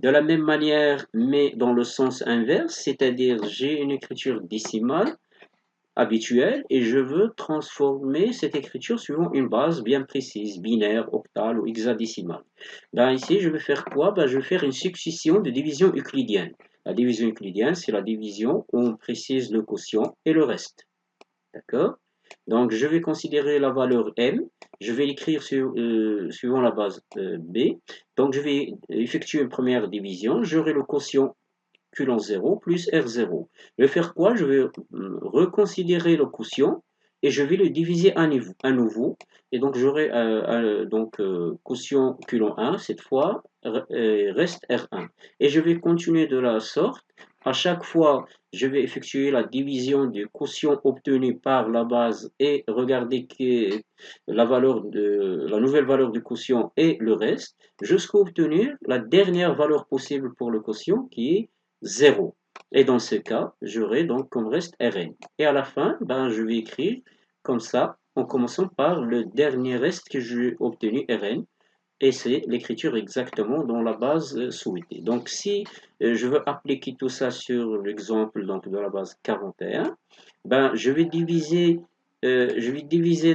De la même manière, mais dans le sens inverse, c'est-à-dire j'ai une écriture décimale habituelle et je veux transformer cette écriture suivant une base bien précise, binaire, octale ou hexadécimale. Ben ici, je vais faire quoi? Ben, je vais faire une succession de division euclidienne. La division euclidienne, c'est la division où on précise le quotient et le reste. D'accord? Donc, je vais considérer la valeur m, je vais l'écrire suivant la base b. Donc, je vais effectuer une première division, j'aurai le quotient Q 0 plus R0. Je vais faire quoi? Je vais reconsidérer le quotient et je vais le diviser à nouveau. Et donc, j'aurai quotient Q1, cette fois, reste R1. Et je vais continuer de la sorte. À chaque fois, je vais effectuer la division du quotient obtenu par la base et regarder la nouvelle valeur du quotient et le reste, jusqu'à obtenir la dernière valeur possible pour le quotient qui est 0. Et dans ce cas, j'aurai donc comme reste Rn. Et à la fin, ben, je vais écrire comme ça, en commençant par le dernier reste que j'ai obtenu, Rn. Et c'est l'écriture exactement dans la base souhaitée. Donc si je veux appliquer tout ça sur l'exemple de la base 41, ben, je vais diviser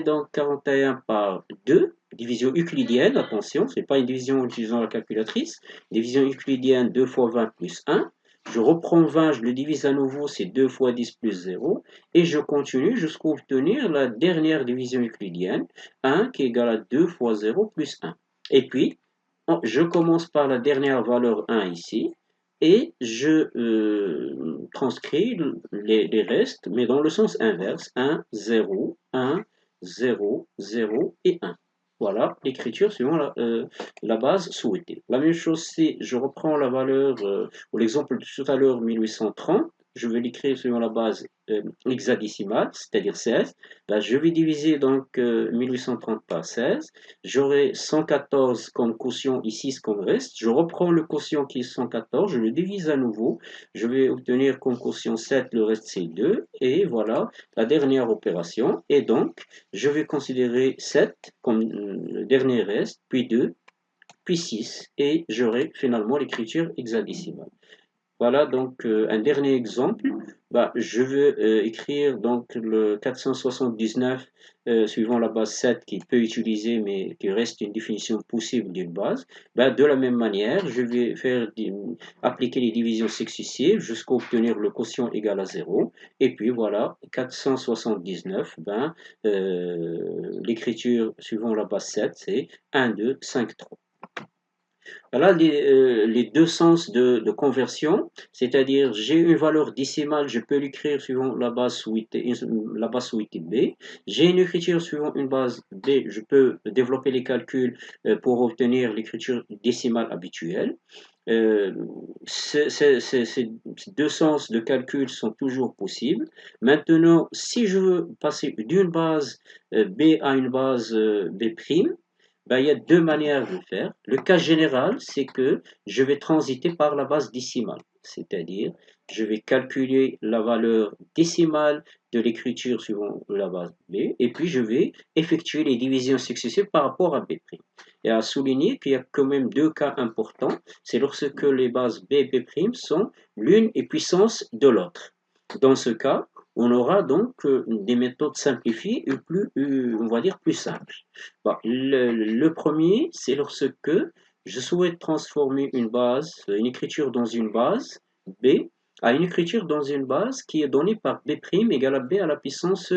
donc 41 par 2, division euclidienne, attention, ce n'est pas une division en utilisant la calculatrice, division euclidienne 2 fois 20 plus 1, je reprends 20, je le divise à nouveau, c'est 2 fois 10 plus 0, et je continue jusqu'à obtenir la dernière division euclidienne, 1 qui est égal à 2 fois 0 plus 1. Et puis, je commence par la dernière valeur 1 ici, et je transcris les restes, mais dans le sens inverse, 1, 0, 1, 0, 0 et 1. Voilà l'écriture suivant la base souhaitée. La même chose si je reprends la valeur, ou l'exemple de tout à l'heure, 1830, je vais l'écrire suivant la base hexadécimale, c'est-à-dire 16. Là, je vais diviser donc 1830 par 16. J'aurai 114 comme quotient ici, comme reste. Je reprends le quotient qui est 114, je le divise à nouveau. Je vais obtenir comme quotient 7, le reste c'est 2. Et voilà la dernière opération. Et donc, je vais considérer 7 comme le dernier reste, puis 2, puis 6. Et j'aurai finalement l'écriture hexadécimale. Voilà donc un dernier exemple. Bah, je vais écrire donc le 479 suivant la base 7 qui peut utiliser mais qui reste une définition possible d'une base. Bah, de la même manière, je vais appliquer les divisions successives jusqu'à obtenir le quotient égal à 0. Et puis voilà, 479, ben, l'écriture suivant la base 7, c'est 1, 2, 5, 3. Voilà les deux sens de conversion, c'est-à-dire j'ai une valeur décimale, je peux l'écrire suivant la base souhaitée B. J'ai une écriture suivant une base B, je peux développer les calculs pour obtenir l'écriture décimale habituelle. Ces deux sens de calcul sont toujours possibles. Maintenant, si je veux passer d'une base B à une base B', ben, il y a deux manières de faire. Le cas général, c'est que je vais transiter par la base décimale, c'est-à-dire je vais calculer la valeur décimale de l'écriture suivant la base B, et puis je vais effectuer les divisions successives par rapport à B'. Et à souligner qu'il y a quand même deux cas importants, c'est lorsque les bases B et B' sont l'une et puissance de l'autre. Dans ce cas, on aura donc des méthodes simplifiées et plus, on va dire, plus simples. Bon, le premier, c'est lorsque je souhaite transformer une écriture dans une base B à une écriture dans une base qui est donnée par B' égale à B à la puissance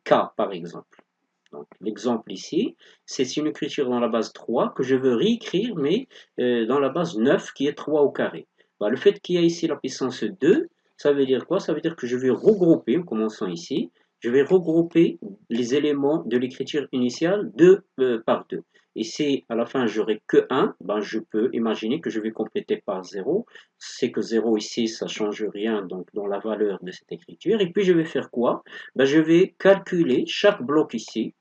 K, par exemple. Donc, l'exemple ici, c'est une écriture dans la base 3 que je veux réécrire, mais dans la base 9 qui est 3 au carré. Bah, le fait qu'il y ait ici la puissance 2, ça veut dire quoi? Ça veut dire que je vais regrouper, en commençant ici, je vais regrouper les éléments de l'écriture initiale 2 par 2. Et si à la fin j'aurai que 1, ben je peux imaginer que je vais compléter par 0. C'est que 0 ici, ça ne change rien donc dans la valeur de cette écriture. Et puis je vais faire quoi? Ben, je vais calculer chaque bloc ici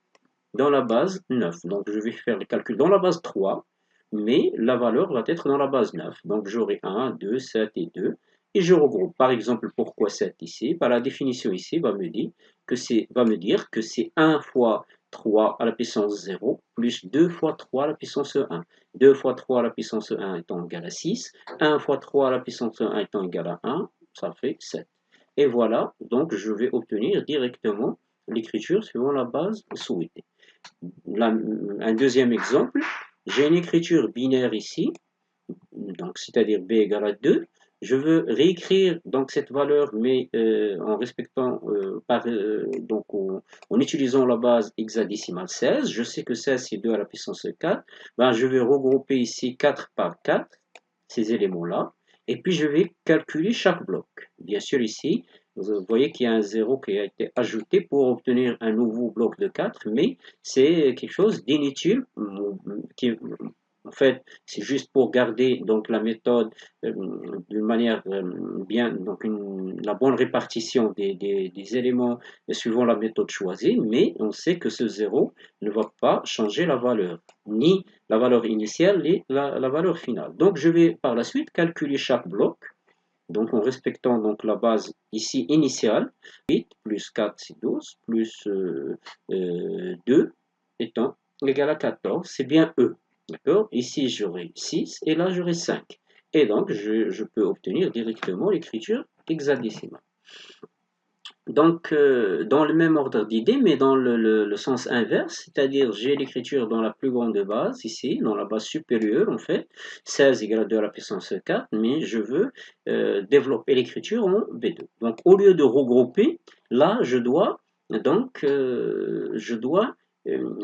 dans la base 9. Donc je vais faire le calcul dans la base 3, mais la valeur va être dans la base 9. Donc j'aurai 1, 2, 7 et 2. Et je regroupe. Par exemple, pourquoi 7 ici? Par la définition ici va me dire que c'est 1 fois 3 à la puissance 0, plus 2 fois 3 à la puissance 1. 2 fois 3 à la puissance 1 étant égal à 6, 1 fois 3 à la puissance 1 étant égal à 1, ça fait 7. Et voilà, donc je vais obtenir directement l'écriture suivant la base souhaitée. Un deuxième exemple, j'ai une écriture binaire ici, donc c'est-à-dire b égale à 2. Je veux réécrire donc cette valeur, mais en respectant donc en utilisant la base hexadécimale 16. Je sais que 16 c'est 2 à la puissance 4. Ben, je vais regrouper ici 4 par 4, ces éléments-là, et puis je vais calculer chaque bloc. Bien sûr ici, vous voyez qu'il y a un 0 qui a été ajouté pour obtenir un nouveau bloc de 4, mais c'est quelque chose d'inutile qui en fait, c'est juste pour garder donc la méthode d'une manière bien, donc la bonne répartition des éléments suivant la méthode choisie, mais on sait que ce 0 ne va pas changer la valeur, ni la valeur initiale, ni la valeur finale. Donc, je vais par la suite calculer chaque bloc, donc en respectant donc la base ici initiale, 8 plus 4 c'est 12, plus 2 étant égal à 14, c'est bien E. D'accord? Ici, j'aurai 6 et là, j'aurai 5. Et donc, je peux obtenir directement l'écriture hexadécimale. Donc, dans le même ordre d'idée, mais dans le sens inverse, c'est-à-dire j'ai l'écriture dans la plus grande base, ici, dans la base supérieure, en fait, 16 égale à 2 à la puissance 4, mais je veux développer l'écriture en B2. Donc, au lieu de regrouper, là, je dois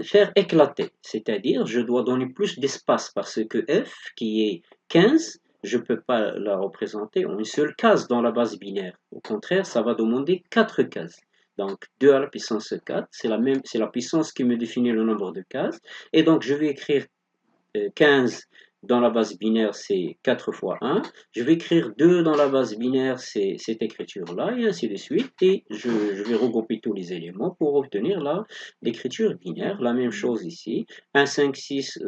faire éclater, c'est-à-dire je dois donner plus d'espace parce que F, qui est 15, je ne peux pas la représenter en une seule case dans la base binaire. Au contraire, ça va demander 4 cases. Donc 2 à la puissance 4, c'est la puissance qui me définit le nombre de cases. Et donc je vais écrire 15 dans la base binaire, c'est 4 fois 1. Je vais écrire 2 dans la base binaire, c'est cette écriture-là, et ainsi de suite. Et je vais regrouper tous les éléments pour obtenir l'écriture binaire. La même chose ici. 1, 5, 6,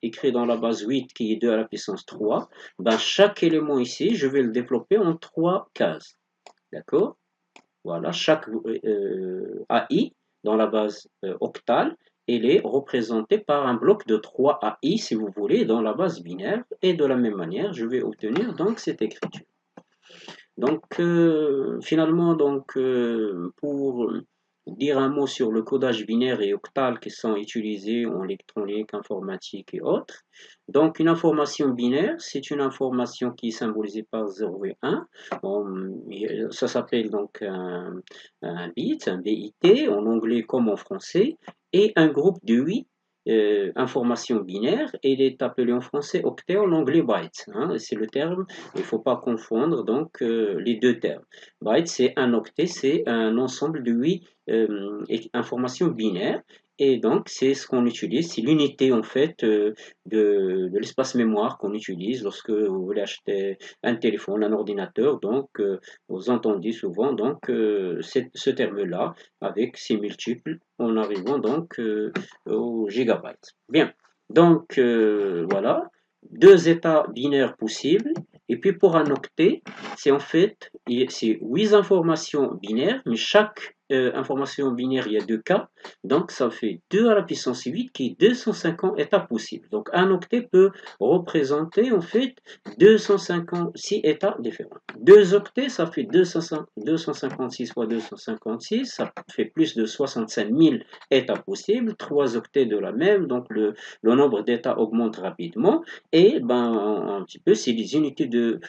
écrit dans la base 8, qui est 2 à la puissance 3. Ben, chaque élément ici, je vais le développer en 3 cases. D'accord? Voilà, chaque AI dans la base octale, elle est représentée par un bloc de 3 AI, si vous voulez, dans la base binaire. Et de la même manière, je vais obtenir donc cette écriture. Donc, finalement, pour dire un mot sur le codage binaire et octal qui sont utilisés en électronique, informatique et autres. Donc, une information binaire, c'est une information qui est symbolisée par 0 et 1. Ça s'appelle donc un bit, un BIT, en anglais comme en français, et un groupe de 8 informations binaires, et il est appelé en français octet, en anglais byte. Hein, c'est le terme, il ne faut pas confondre donc les deux termes. Byte, c'est un octet, c'est un ensemble de 8 informations binaires. Et donc, c'est ce qu'on utilise, c'est l'unité en fait de l'espace mémoire qu'on utilise lorsque vous voulez acheter un téléphone, un ordinateur. Donc, vous entendez souvent donc ce terme-là avec ses multiples en arrivant donc au gigabyte. Bien, donc voilà, deux états binaires possibles. Et puis pour un octet, c'est en fait c'est 8 informations binaires, mais chaque information binaire, il y a 2 cas. Donc ça fait 2 à la puissance 8 qui est 250 états possibles. Donc un octet peut représenter en fait 256 états différents. 2 octets, ça fait 256 fois 256, ça fait plus de 65 000 états possibles. 3 octets de la même, donc le nombre d'états augmente rapidement. Et un petit peu, c'est les unités de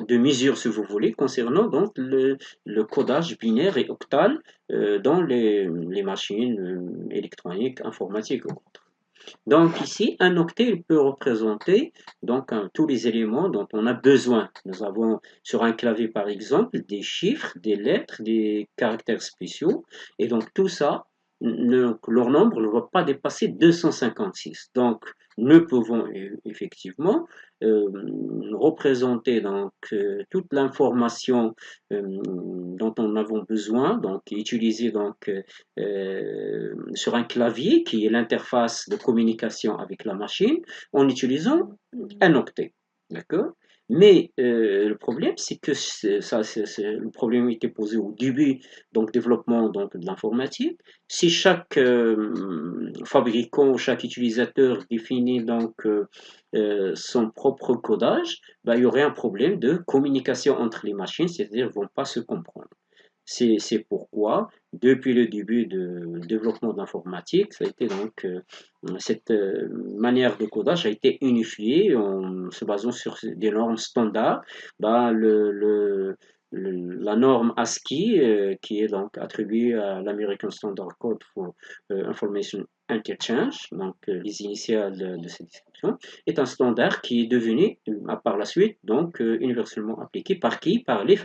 mesure, si vous voulez, concernant donc le codage binaire et octal dans les machines électroniques, informatiques ou autres. Donc ici, un octet il peut représenter donc tous les éléments dont on a besoin. Nous avons sur un clavier par exemple des chiffres, des lettres, des caractères spéciaux, et donc tout ça, leur nombre ne va pas dépasser 256. Donc nous pouvons effectivement représenter donc toute l'information dont on a besoin, donc utiliser donc sur un clavier qui est l'interface de communication avec la machine en utilisant un octet. D'accord? Mais le problème, c'est que le problème était posé au début, donc développement donc, de l'informatique. Si chaque fabricant, chaque utilisateur définit donc son propre codage, ben, il y aurait un problème de communication entre les machines, c'est-à-dire qu'ils ne vont pas se comprendre. C'est pourquoi, depuis le début du développement de l'informatique, ça a été donc cette manière de codage a été unifiée en se basant sur des normes standards. Bah, la norme ASCII, qui est donc attribuée à l'American Standard Code for Information Interchange, donc les initiales de cette description, est un standard qui est devenu, par la suite, donc universellement appliqué par qui? Par les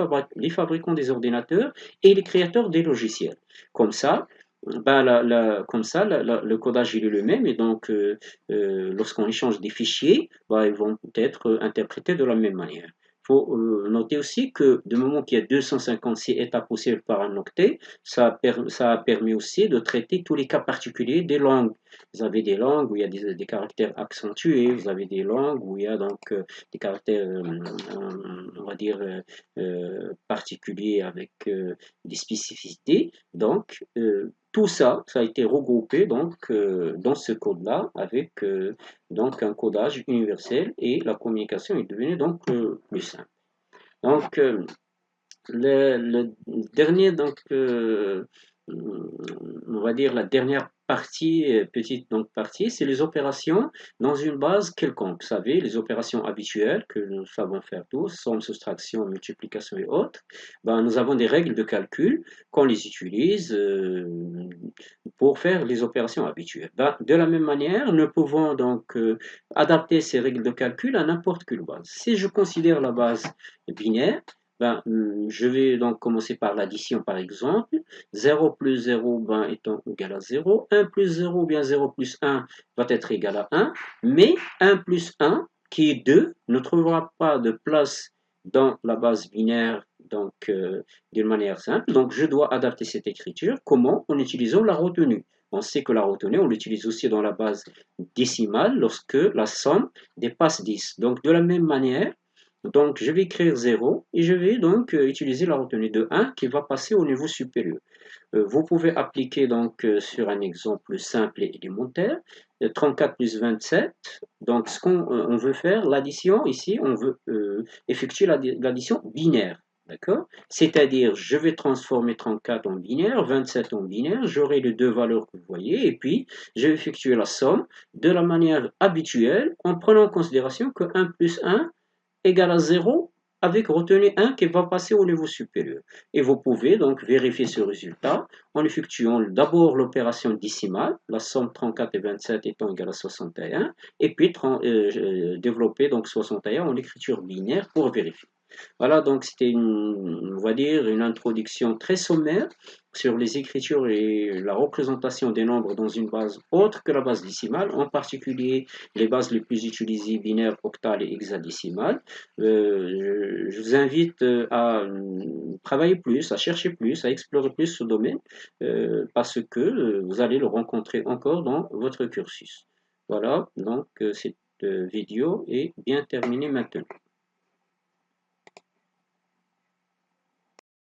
fabricants des ordinateurs et les créateurs des logiciels. Comme ça, ben, le codage il est le même et donc lorsqu'on échange des fichiers, ben, ils vont être interprétés de la même manière. Il faut noter aussi que du moment qu'il y a 256 étapes possibles par un octet, ça a permis aussi de traiter tous les cas particuliers des langues. Vous avez des langues où il y a des caractères accentués, vous avez des langues où il y a donc des caractères, on va dire, particuliers avec des spécificités. Donc, tout ça, ça a été regroupé donc dans ce code-là avec donc un codage universel et la communication est devenue donc plus simple. Donc, le dernier donc on va dire la dernière partie, petite donc partie, c'est les opérations dans une base quelconque. Vous savez, les opérations habituelles que nous savons faire tous, somme, soustraction, multiplication et autres, ben, nous avons des règles de calcul qu'on les utilise pour faire les opérations habituelles. Ben, de la même manière, nous pouvons donc adapter ces règles de calcul à n'importe quelle base. Si je considère la base binaire, ben, je vais donc commencer par l'addition par exemple. 0 plus 0 ben, étant égal à 0. 1 plus 0 ou bien 0 plus 1 va être égal à 1. Mais 1 plus 1, qui est 2, ne trouvera pas de place dans la base binaire donc d'une manière simple. Donc je dois adapter cette écriture. Comment? En utilisant la retenue. On sait que la retenue, on l'utilise aussi dans la base décimale lorsque la somme dépasse 10. Donc de la même manière, donc, je vais écrire 0 et je vais donc utiliser la retenue de 1 qui va passer au niveau supérieur. Vous pouvez appliquer donc sur un exemple simple et élémentaire. 34 plus 27. Donc, ce qu'on on veut faire, l'addition ici, on veut effectuer l'addition binaire. D'accord? C'est-à-dire, je vais transformer 34 en binaire, 27 en binaire, j'aurai les deux valeurs que vous voyez, et puis je vais effectuer la somme de la manière habituelle en prenant en considération que 1 plus 1 égale à 0 avec retenue 1 qui va passer au niveau supérieur. Et vous pouvez donc vérifier ce résultat en effectuant d'abord l'opération décimale, la somme 34 et 27 étant égale à 61, et puis développer donc 61 en écriture binaire pour vérifier. Voilà, donc c'était on va dire, une introduction très sommaire sur les écritures et la représentation des nombres dans une base autre que la base décimale, en particulier les bases les plus utilisées, binaires, octales et hexadécimales. Je vous invite à travailler plus, à chercher plus, à explorer plus ce domaine, parce que vous allez le rencontrer encore dans votre cursus. Voilà, donc cette vidéo est bien terminée maintenant.